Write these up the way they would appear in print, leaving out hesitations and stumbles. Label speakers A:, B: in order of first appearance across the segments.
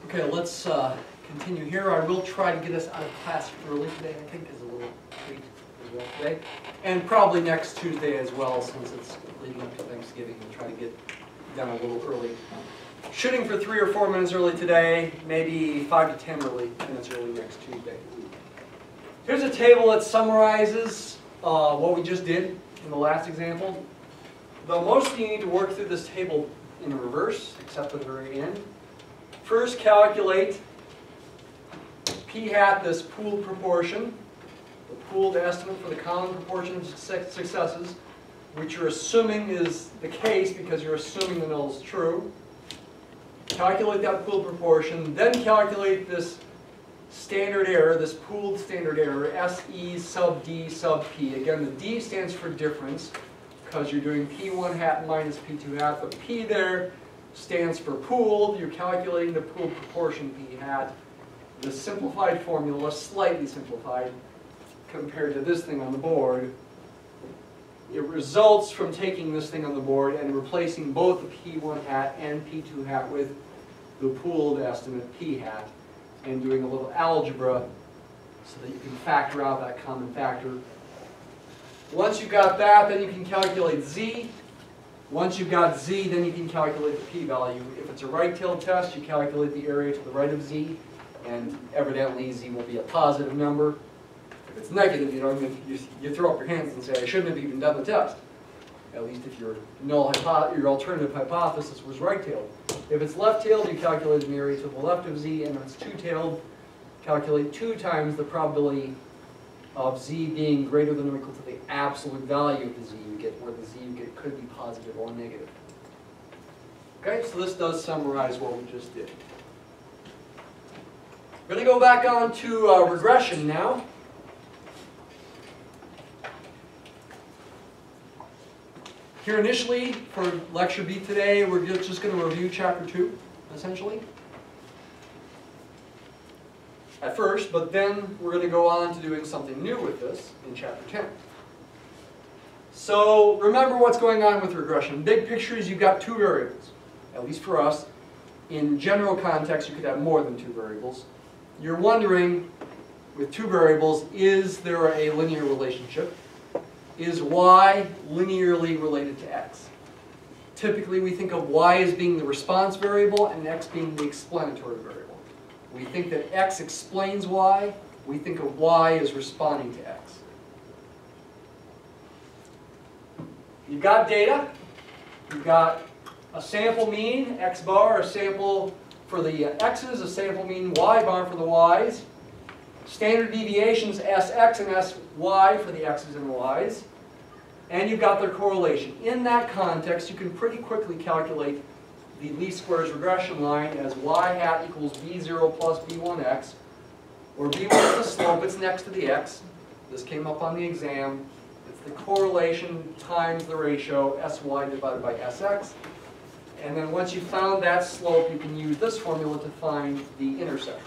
A: Okay, let's continue here. I will try to get us out of class early today, I think, is a little treat as well today. And probably next Tuesday as well, since it's leading up to Thanksgiving. We'll try to get done a little early. Shooting for 3 or 4 minutes early today, maybe 5 to 10 minutes early next Tuesday. Here's a table that summarizes what we just did in the last example. Though mostly you need to work through this table in reverse, except at the very end. First, calculate p hat, this pooled proportion, the pooled estimate for the common proportion of successes, which you're assuming is the case because you're assuming the null is true. Calculate that pooled proportion, then calculate this standard error, this pooled standard error, SE sub D sub P. Again, the D stands for difference because you're doing P1 hat minus P2 hat, but P there stands for pooled. You're calculating the pooled proportion P hat. The simplified formula, slightly simplified compared to this thing on the board. It results from taking this thing on the board and replacing both the P1 hat and P2 hat with the pooled estimate P hat and doing a little algebra so that you can factor out that common factor. Once you've got that, then you can calculate Z. Once you've got Z, then you can calculate the p-value. If it's a right-tailed test, you calculate the area to the right of Z, and evidently Z will be a positive number. If it's negative, you throw up your hands and say, I shouldn't have even done the test. At least if your your alternative hypothesis was right-tailed. If it's left-tailed, you calculate an area to the left of Z, and if it's two-tailed, calculate 2 times the probability of Z being greater than or equal to the absolute value of the Z you get, where the Z you get could be positive or negative. Okay, so this does summarize what we just did. We're going to go back on to regression now. Here initially, for lecture B today, we're just going to review chapter 2, essentially. At first, but then we're going to go on to doing something new with this in chapter 10. So remember what's going on with regression. Big picture is you've got 2 variables, at least for us. In general context, you could have more than 2 variables. You're wondering, with 2 variables, is there a linear relationship? Is y linearly related to x? Typically, we think of y as being the response variable and x being the explanatory variable. We think that x explains y. We think of y as responding to x. You've got data. You've got a sample mean, x bar, a sample for the x's, a sample mean y bar for the y's. Standard deviations sx and sy for the x's and y's. And you've got their correlation. In that context, you can pretty quickly calculate the least squares regression line as y hat equals b0 plus b1x, where b1 is the slope, it's next to the x. This came up on the exam. It's the correlation times the ratio sy divided by sx. And then once you've found that slope, you can use this formula to find the intercept.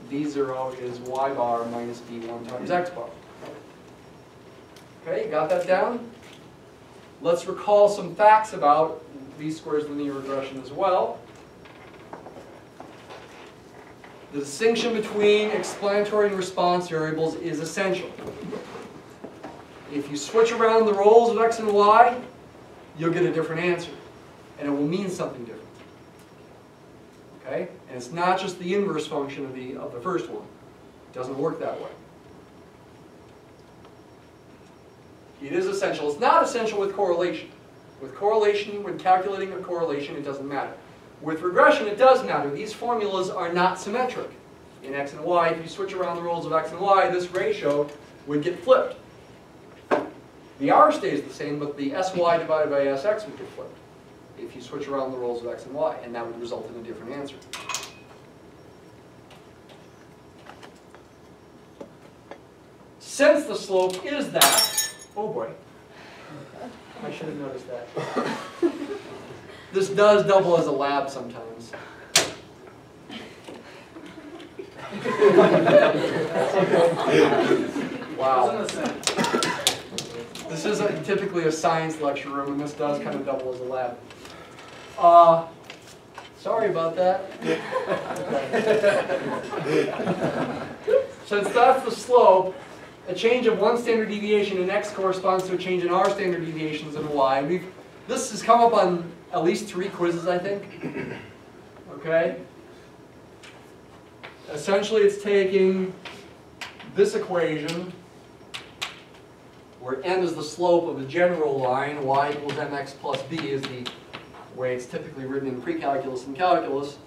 A: b0 is y bar minus b1 times x bar. Okay, you got that down? Let's recall some facts about least squares linear regression as well. The distinction between explanatory and response variables is essential. If you switch around the roles of x and y, you'll get a different answer, and it will mean something different. Okay? And it's not just the inverse function of the first one. It doesn't work that way. It is essential. It's not essential with correlation. With correlation, when calculating a correlation, it doesn't matter. With regression, it does matter. These formulas are not symmetric in x and y. If you switch around the roles of x and y, this ratio would get flipped. The r stays the same, but the sy divided by sx would get flipped if you switch around the roles of x and y, and that would result in a different answer. Since the slope is that, oh boy, I should have noticed that. This does double as a lab sometimes. Wow. This is typically a science lecture room, and this does kind of double as a lab. Sorry about that. Since that's the slope, a change of 1 standard deviation in x corresponds to a change in r standard deviations in y. This has come up on at least 3 quizzes, I think. Okay? Essentially, it's taking this equation, where m is the slope of a general line, y equals mx plus b is the way it's typically written in pre-calculus and calculus.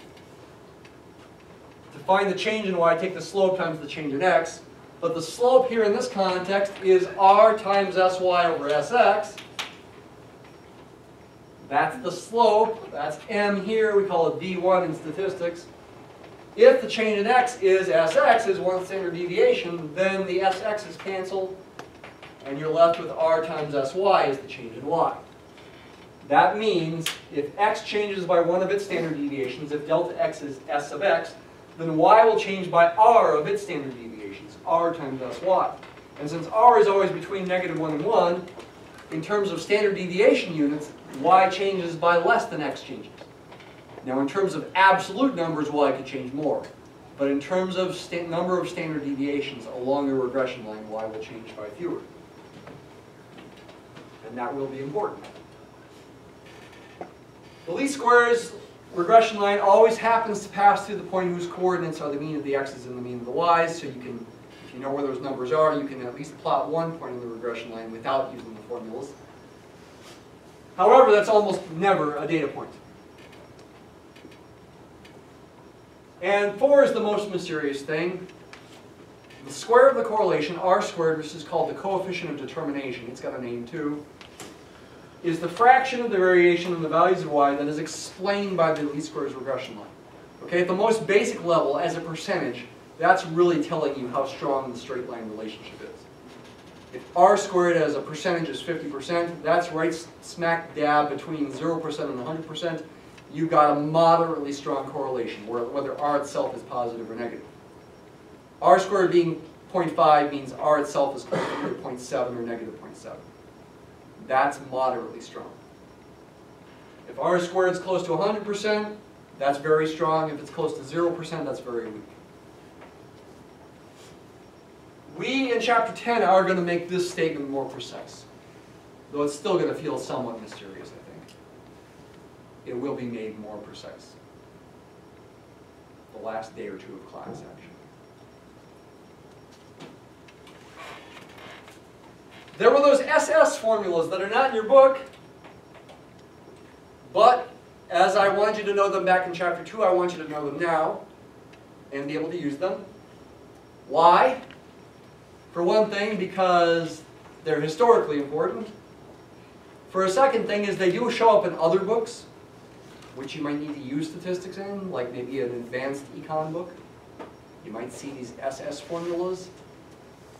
A: To find the change in y, take the slope times the change in x. But the slope here in this context is r times sy over sx. That's the slope. That's m here. We call it d1 in statistics. If the change in x is sx, is 1 standard deviation, then the sx's cancel, and you're left with r times sy as the change in y. That means if x changes by 1 of its standard deviations, if delta x is s sub x, then y will change by r of its standard deviations, r times sy. And since r is always between -1 and 1, in terms of standard deviation units, y changes by less than x changes. Now in terms of absolute numbers, y could change more. But in terms of number of standard deviations along the regression line, y will change by fewer. And that will be important. The least squares regression line always happens to pass through the point whose coordinates are the mean of the x's and the mean of the y's. So you can, if you know where those numbers are, you can at least plot one point on the regression line without using the formulas. However, that's almost never a data point. And 4 is the most mysterious thing. The square of the correlation, r squared, which is called the coefficient of determination, it's got a name too, is the fraction of the variation in the values of y that is explained by the least squares regression line. Okay, at the most basic level, as a percentage, that's really telling you how strong the straight line relationship is. If r squared as a percentage is 50%, that's right smack dab between 0% and 100%. You've got a moderately strong correlation, whether r itself is positive or negative. R squared being 0.5 means r itself is close to 0.7 or negative 0.7. That's moderately strong. If r squared is close to 100%, that's very strong. If it's close to 0%, that's very weak. We, in Chapter 10, are going to make this statement more precise, though it's still going to feel somewhat mysterious, I think. It will be made more precise. The last day or two of class, actually. There were those SS formulas that are not in your book, but as I wanted you to know them back in Chapter 2, I want you to know them now and be able to use them. Why? For one thing, because they're historically important. For a second thing is they do show up in other books, which you might need to use statistics in, like maybe an advanced econ book. You might see these SS formulas.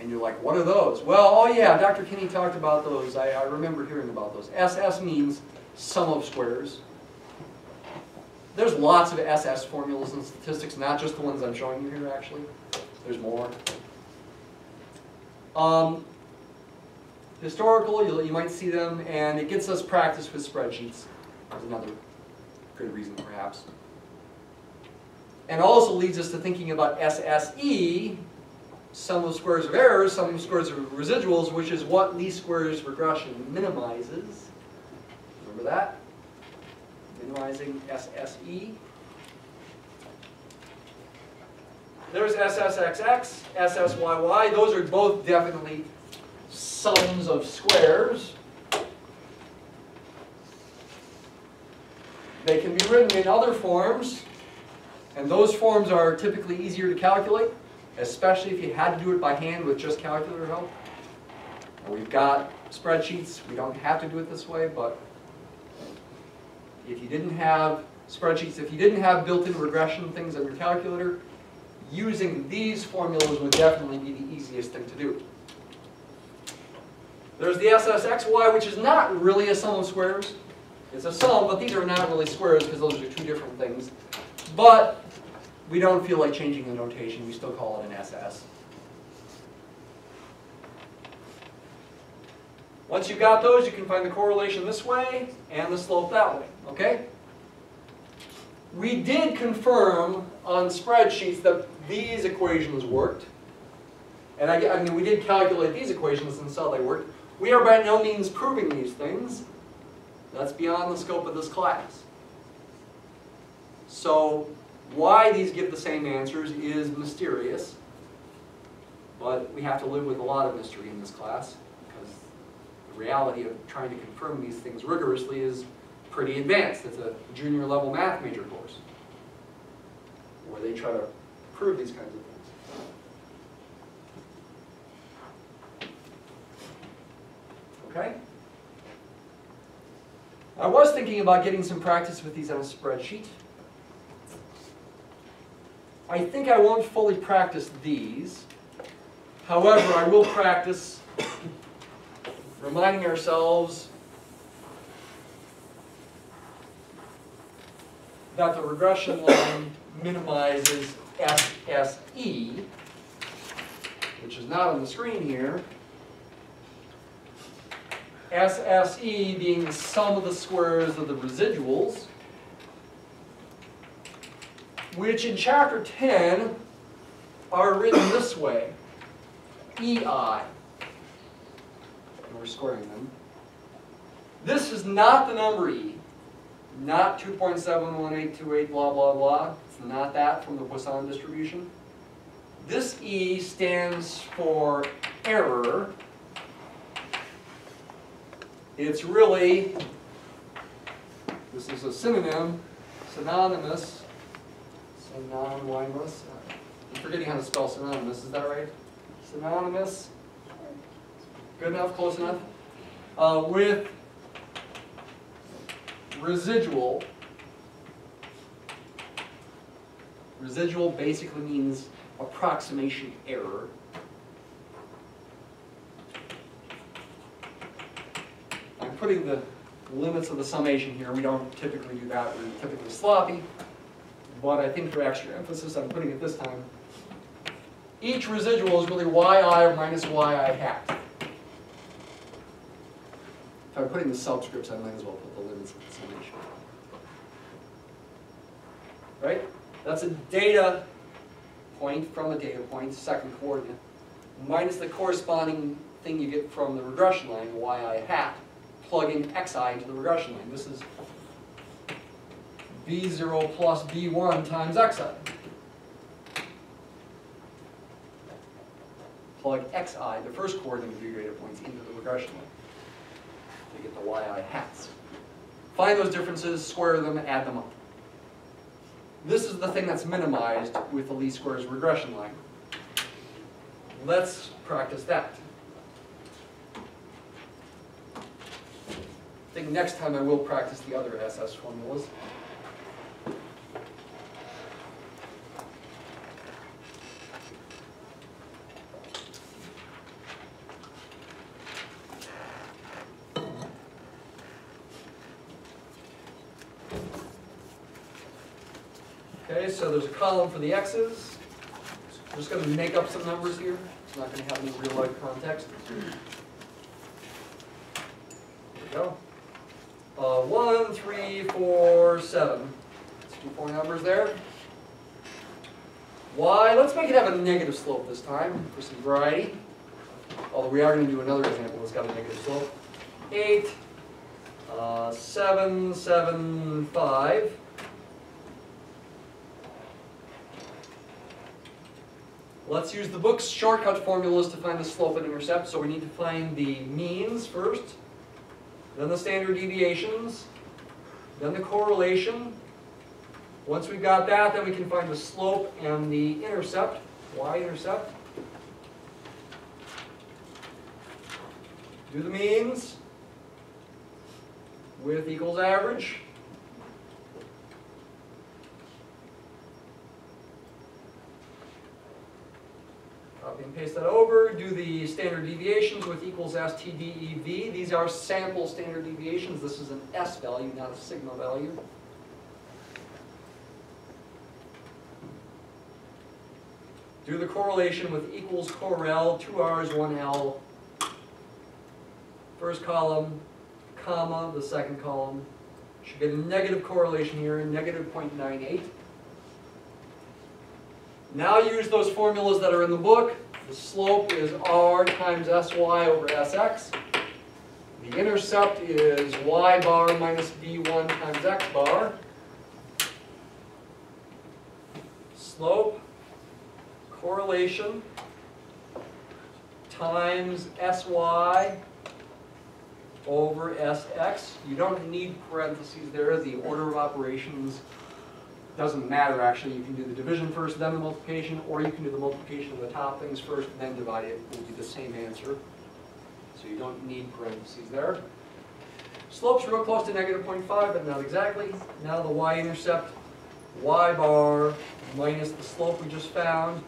A: And you're like, what are those? Well, oh yeah, Dr. Kinney talked about those. I remember hearing about those. SS means sum of squares. There's lots of SS formulas in statistics, not just the ones I'm showing you here, actually. There's more. Historical, you might see them, and it gets us practice with spreadsheets. That's another good reason, perhaps. And also leads us to thinking about SSE, sum of squares of errors, sum of squares of residuals, which is what least squares regression minimizes. Remember that? Minimizing SSE. There's SSXX, SSYY. Those are both definitely sums of squares. They can be written in other forms, and those forms are typically easier to calculate, especially if you had to do it by hand with just calculator help. Now, we've got spreadsheets. We don't have to do it this way, but if you didn't have spreadsheets, if you didn't have built-in regression things on your calculator, using these formulas would definitely be the easiest thing to do. There's the SSXY, which is not really a sum of squares. It's a sum, but these are not really squares because those are two different things. But we don't feel like changing the notation. We still call it an SS. Once you've got those, you can find the correlation this way and the slope that way. Okay? we did confirm on spreadsheets that these equations worked. And I mean, we did calculate these equations and saw they worked. We are by no means proving these things. That's beyond the scope of this class. So why these give the same answers is mysterious. But we have to live with a lot of mystery in this class, because the reality of trying to confirm these things rigorously is pretty advanced. It's a junior level math major course where they try to prove these kinds of things. Okay? I was thinking about getting some practice with these on a spreadsheet. I think I won't fully practice these. However, I will practice reminding ourselves that the regression line minimizes SSE, which is not on the screen here. SSE being the sum of the squares of the residuals, which in chapter 10 are written this way, EI. And we're squaring them. This is not the number E, not 2.71828 blah blah blah. It's not that from the Poisson distribution. This E stands for error. It's really, this is a synonym, synonymous, I'm forgetting how to spell synonymous, is that right? Synonymous, good enough, close enough, with residual. Residual basically means approximation error. I'm putting the limits of the summation here. We don't typically do that. We're typically sloppy. But I think for extra emphasis, I'm putting it this time. Each residual is really yi minus yi hat. If I'm putting the subscripts, I might as well put the limits of the summation. Right? That's a data point from a data point, second coordinate, minus the corresponding thing you get from the regression line, yi hat. Plug in xi into the regression line. This is b0 plus b1 times xi. Plug xi, the first coordinate of your data points, into the regression line to get the yi hats. Find those differences, square them, add them up. This is the thing that's minimized with the least squares regression line. Let's practice that. I think next time I will practice the other SS formulas. Okay, so there's a column for the x's. I'm just going to make up some numbers here. It's not going to have any real life context. There we go. 1, 3, 4, 7. Let's do 4 numbers there. Y, let's make it have a negative slope this time for some variety. Although we are going to do another example that's got a negative slope. 8, 7, 7, 5. Let's use the book's shortcut formulas to find the slope and intercept. So we need to find the means first, then the standard deviations, then the correlation. Once we've got that, then we can find the slope and the intercept, y-intercept. Do the means with equals average. Copy and paste that over. Do the standard deviations with equals STDEV. These are sample standard deviations. This is an S value, not a sigma value. Do the correlation with equals correl, 2 R's, 1 L. First column, comma, the second column. Should get a negative correlation here, negative 0.98. Now use those formulas that are in the book. The slope is r times sy over sx. The intercept is y bar minus b1 times x bar. Slope, correlation, times sy over sx. You don't need parentheses there. The order of operations doesn't matter, actually. You can do the division first, then the multiplication, or you can do the multiplication of the top things first, then divide it. It will be the same answer. So you don't need parentheses there. Slope's real close to negative 0.5, but not exactly. Now the y-intercept, y bar minus the slope we just found,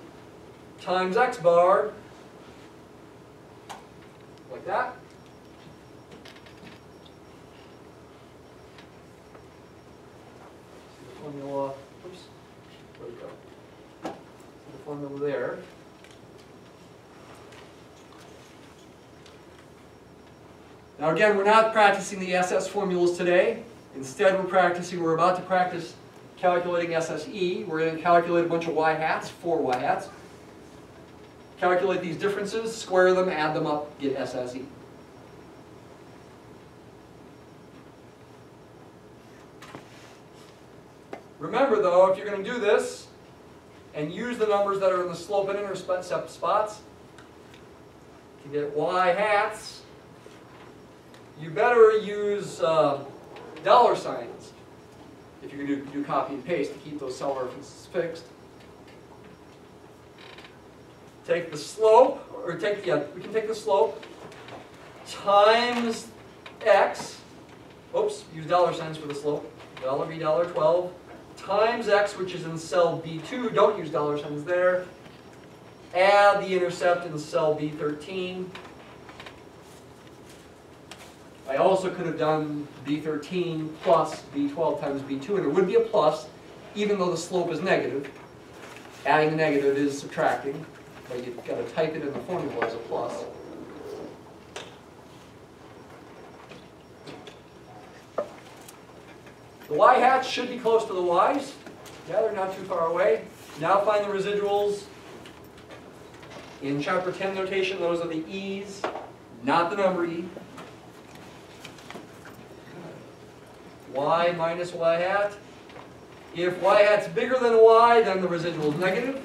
A: times x bar, like that. See the formula, oops, where'd it go? See the formula there. Now again, we're not practicing the SS formulas today. Instead, we're about to practice calculating SSE. We're going to calculate a bunch of y-hats, 4 y-hats. Calculate these differences, square them, add them up, get SSE. Remember though, if you're going to do this, and use the numbers that are in the slope and intercept spots, to get y-hats, you better use dollar signs if you're going to do copy and paste to keep those cell references fixed. Take the slope, or we can take the slope times x, oops, use dollar signs for the slope, $B, $12, times x, which is in cell B2, don't use dollar signs there, add the intercept in cell B13. I also could have done B13 plus B12 times B2, and it would be a plus, even though the slope is negative. Adding a negative is subtracting, but you've got to type it in the formula as a plus. The y-hats should be close to the y's. Yeah, they're not too far away. Now find the residuals. In chapter 10 notation, those are the e's, not the number e. Y minus y hat. If y hat's bigger than y, then the residual is negative.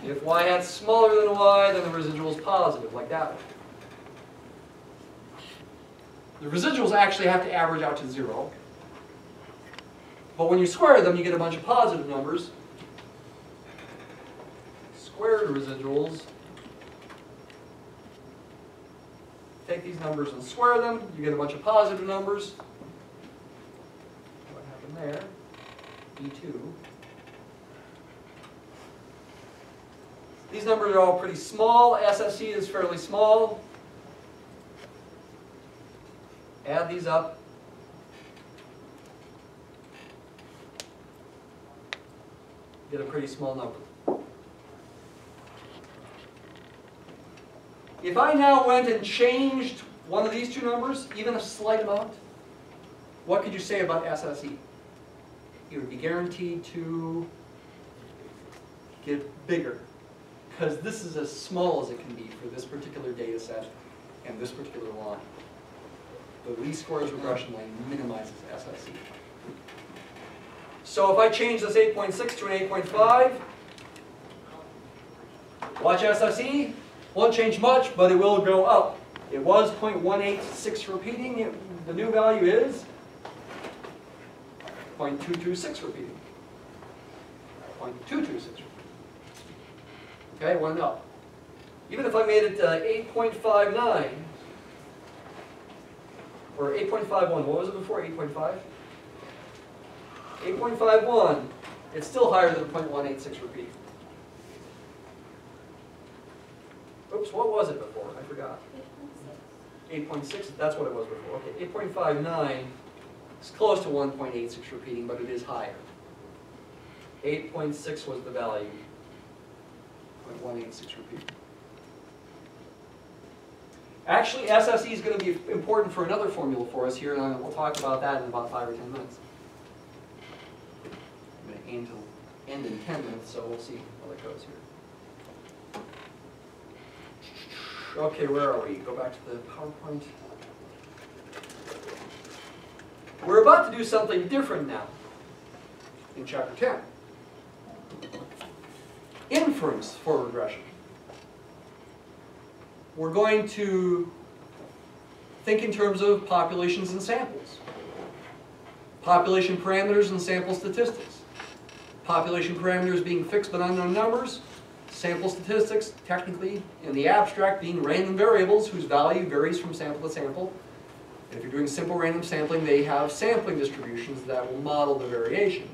A: If y hat's smaller than y, then the residual is positive, like that one. The residuals actually have to average out to 0. But when you square them, you get a bunch of positive numbers. Squared residuals. Take these numbers and square them, you get a bunch of positive numbers. What happened there? B2. These numbers are all pretty small. SSE is fairly small. Add these up. Get a pretty small number. If I now went and changed one of these two numbers, even a slight amount, what could you say about SSE? It would be guaranteed to get bigger, because this is as small as it can be for this particular data set and this particular line. The least squares regression line minimizes SSE. So if I change this 8.6 to an 8.5, watch SSE. Won't change much, but it will go up. It was 0.186 repeating. The new value is 0.226 repeating. 0.226 repeating. Okay, went up. Even if I made it 8.59, or 8.51, what was it before 8.5? 8.51, it's still higher than 0.186 repeating. Oops, what was it before? I forgot. 8.6, that's what it was before. Okay, 8.59 is close to 1.86 repeating, but it is higher. 8.6 was the value. 0.186 repeating. Actually, SSE is going to be important for another formula for us here, and we'll talk about that in about 5 or 10 minutes. I'm going to aim to end in 10 minutes, so we'll see how that goes here. Okay, where are we? Go back to the PowerPoint. We're about to do something different now in Chapter 10. Inference for regression. We're going to think in terms of populations and samples. Population parameters and sample statistics. Population parameters being fixed but unknown numbers. Sample statistics, technically, in the abstract, being random variables whose value varies from sample to sample. And if you're doing simple random sampling, they have sampling distributions that will model the variation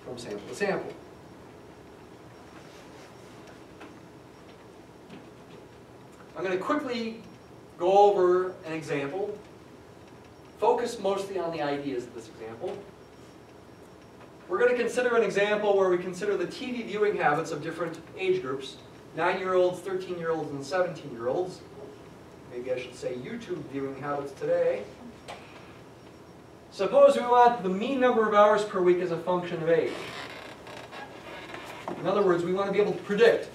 A: from sample to sample. I'm going to quickly go over an example, focus mostly on the ideas of this example. We're going to consider an example where we consider the TV viewing habits of different age groups, 9-year-olds, 13-year-olds, and 17-year-olds. Maybe I should say YouTube viewing habits today. Suppose we want the mean number of hours per week as a function of age. In other words, we want to be able to predict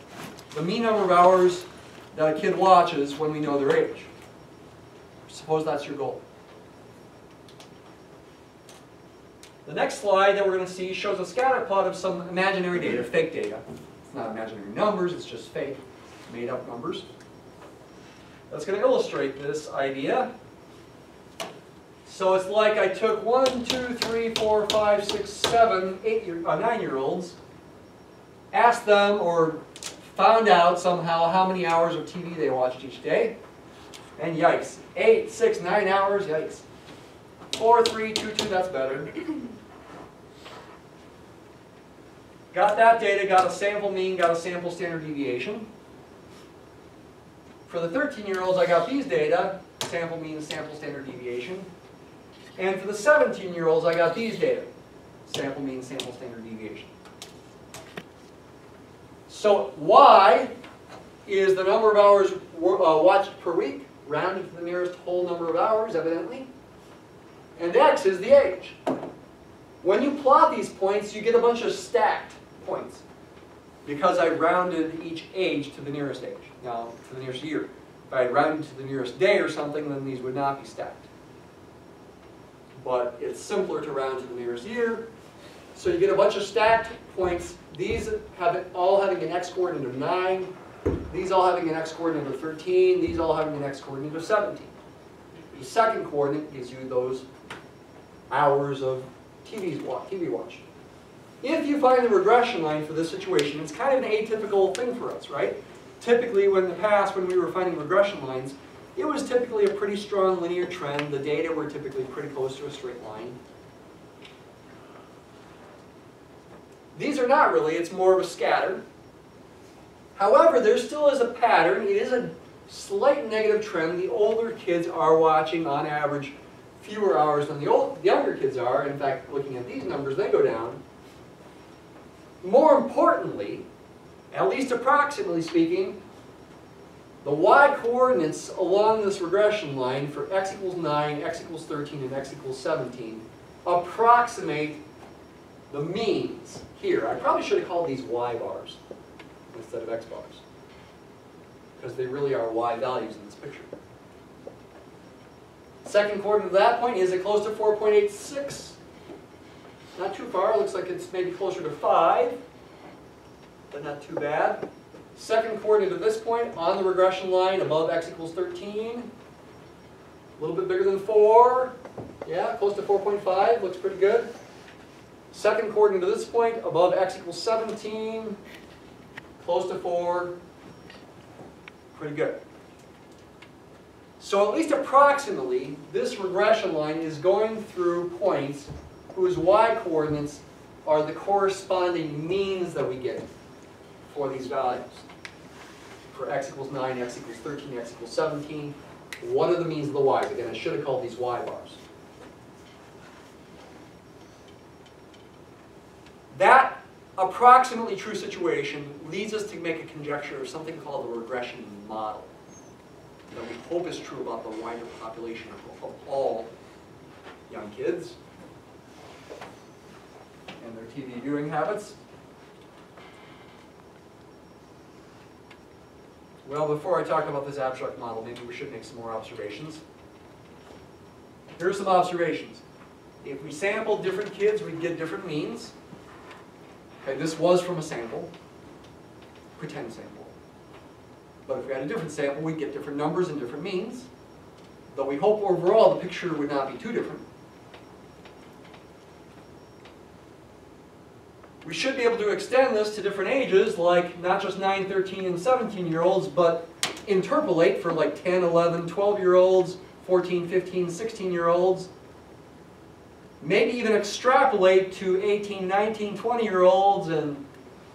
A: the mean number of hours that a kid watches when we know their age. Suppose that's your goal. The next slide that we're going to see shows a scatter plot of some imaginary data, fake data. It's not imaginary numbers, it's just fake, made up numbers. That's going to illustrate this idea. So it's like I took 1, 2, 3, 4, 5, 6, 7, 9-year-olds, asked them or found out somehow how many hours of TV they watched each day, and yikes, 8, 6, 9 hours, yikes. 4, 3, 2, 2, that's better. Got that data, got a sample mean, got a sample standard deviation. For the 13-year-olds, I got these data, sample mean, sample standard deviation. And for the 17-year-olds, I got these data, sample mean, sample standard deviation. So Y is the number of hours watched per week, rounded to the nearest whole number of hours, evidently. And X is the age. When you plot these points, you get a bunch of stacked points because I rounded each age to the nearest age, now to the nearest year. If I had rounded to the nearest day or something, then these would not be stacked. But it's simpler to round to the nearest year. So you get a bunch of stacked points. These all having an x-coordinate of 9. These all having an x-coordinate of 13. These all having an x-coordinate of 17. The second coordinate gives you those hours of TV watch. If you find the regression line for this situation, it's kind of an atypical thing for us, right? Typically, in the past, when we were finding regression lines, it was typically a pretty strong linear trend. The data were typically pretty close to a straight line. These are not really, it's more of a scatter. However, there still is a pattern. It is a slight negative trend. The older kids are watching, on average, fewer hours than the younger kids are. In fact, looking at these numbers, they go down. More importantly, at least approximately speaking, the y-coordinates along this regression line for x equals 9, x equals 13, and x equals 17 approximate the means here. I probably should have called these y-bars instead of x-bars, because they really are y values in this picture. Second coordinate at that point, is it close to 4.86? Not too far, looks like it's maybe closer to 5, but not too bad. Second coordinate at this point, on the regression line, above x equals 13. A little bit bigger than 4. Yeah, close to 4.5, looks pretty good. Second coordinate at this point, above x equals 17. Close to 4. Pretty good. So at least approximately, this regression line is going through points whose y-coordinates are the corresponding means that we get for these values. For x equals 9, x equals 13, x equals 17, what are the means of the y's? Again, I should have called these y-bars. That approximately true situation leads us to make a conjecture of something called the regression model. that we hope is true about the wider population of all young kids and their TV viewing habits. Well, before I talk about this abstract model, maybe we should make some more observations. Here are some observations. If we sampled different kids, we'd get different means. Okay, this was from a sample, pretend sample. But if we had a different sample, we'd get different numbers and different means. Though we hope overall the picture would not be too different. We should be able to extend this to different ages, like not just 9, 13, and 17-year-olds, but interpolate for like 10, 11, 12-year-olds, 14, 15, 16-year-olds. Maybe even extrapolate to 18, 19, 20-year-olds and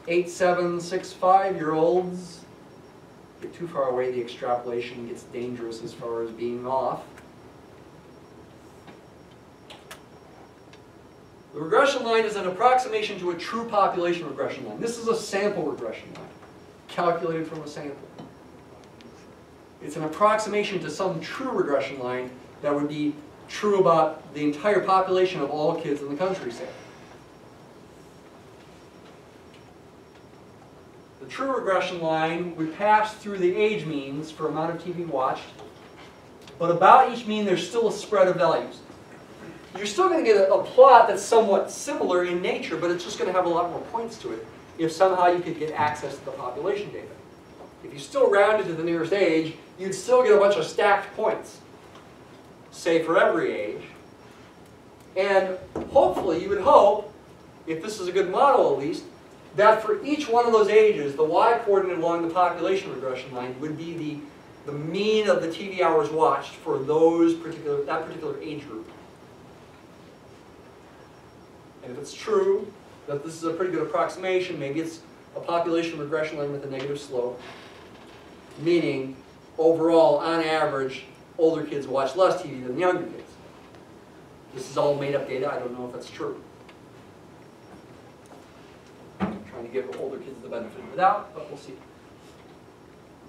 A: 8, 7, 6, 5-year-olds. Get too far away, the extrapolation gets dangerous as far as being off. The regression line is an approximation to a true population regression line. This is a sample regression line, calculated from a sample. It's an approximation to some true regression line that would be true about the entire population of all kids in the country, say. The true regression line would pass through the age means for amount of TV watched, but about each mean there's still a spread of values. You're still going to get a plot that's somewhat similar in nature, but it's just going to have a lot more points to it if somehow you could get access to the population data. If you still rounded to the nearest age, you'd still get a bunch of stacked points, say for every age. And hopefully, you would hope, if this is a good model at least, that for each one of those ages, the y-coordinate along the population regression line would be the mean of the TV hours watched for that particular age group. And if it's true that this is a pretty good approximation, maybe it's a population regression line with a negative slope, meaning overall, on average, older kids watch less TV than younger kids. This is all made up data. I don't know if that's true. I'm trying to give older kids the benefit of the doubt, but we'll see.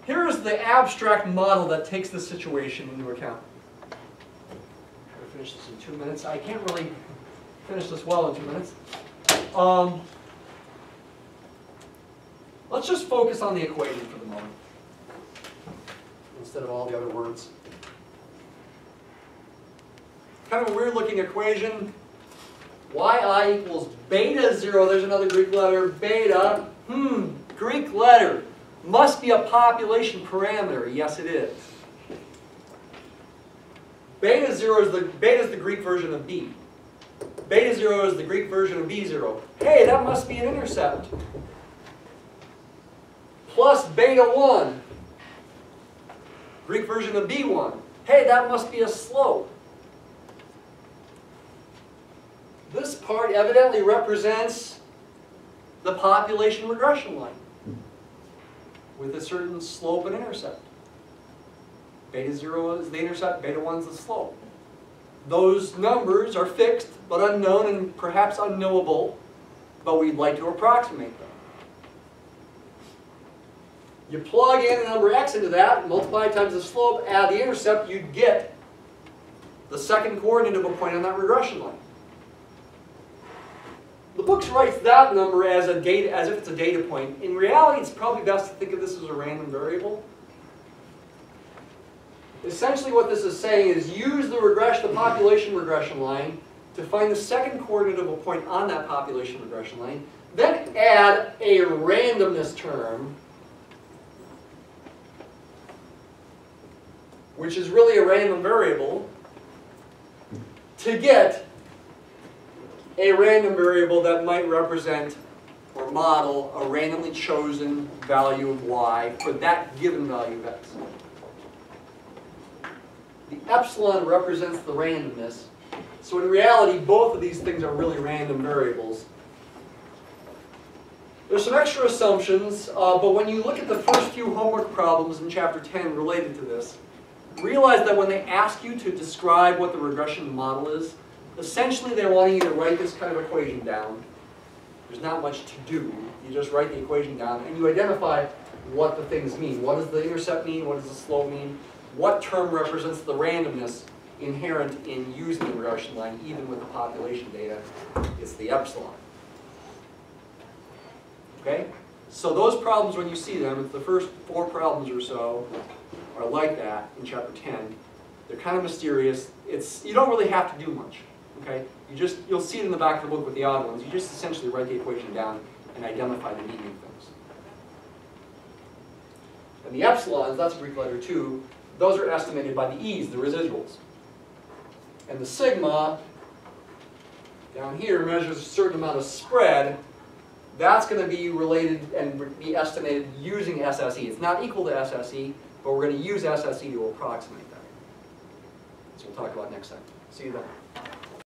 A: Here's the abstract model that takes this situation into account. Try to finish this in 2 minutes. I can't really finish this well in 2 minutes. Let's just focus on the equation for the moment, instead of all the other words. Kind of a weird looking equation. yi equals beta 0. There's another Greek letter. Beta. Greek letter. Must be a population parameter. Yes, it is. Beta 0 is the Greek version of b. Beta 0 is the Greek version of b0. Hey, that must be an intercept. Plus beta 1. Greek version of b1. Hey, that must be a slope. This part evidently represents the population regression line with a certain slope and intercept. Beta 0 is the intercept, beta 1 is the slope. Those numbers are fixed, but unknown and perhaps unknowable, but we'd like to approximate them. You plug in the number x into that, multiply times the slope, add the intercept, you'd get the second coordinate of a point on that regression line. The book writes that number as if it's a data point. In reality, it's probably best to think of this as a random variable. Essentially what this is saying is use the population regression line to find the second coordinate of a point on that population regression line, then add a randomness term, which is really a random variable, to get a random variable that might represent or model a randomly chosen value of y for that given value of x. The epsilon represents the randomness. So in reality, both of these things are really random variables. There's some extra assumptions, but when you look at the first few homework problems in Chapter 10 related to this, realize that when they ask you to describe what the regression model is, essentially they want you to write this kind of equation down. There's not much to do. You just write the equation down and you identify what the things mean. What does the intercept mean? What does the slope mean? what term represents the randomness inherent in using the regression line, even with the population data? It's the epsilon. Okay? So those problems, when you see them, the first 4 problems or so are like that in chapter 10. They're kind of mysterious. You don't really have to do much. Okay? You'll see it in the back of the book with the odd ones. You just essentially write the equation down and identify the median things. And the epsilons, that's a Greek letter too, those are estimated by the e's, the residuals. And the sigma, down here, measures a certain amount of spread. That's going to be related and be estimated using SSE. It's not equal to SSE, but we're going to use SSE to approximate that. So we'll talk about next time. See you then.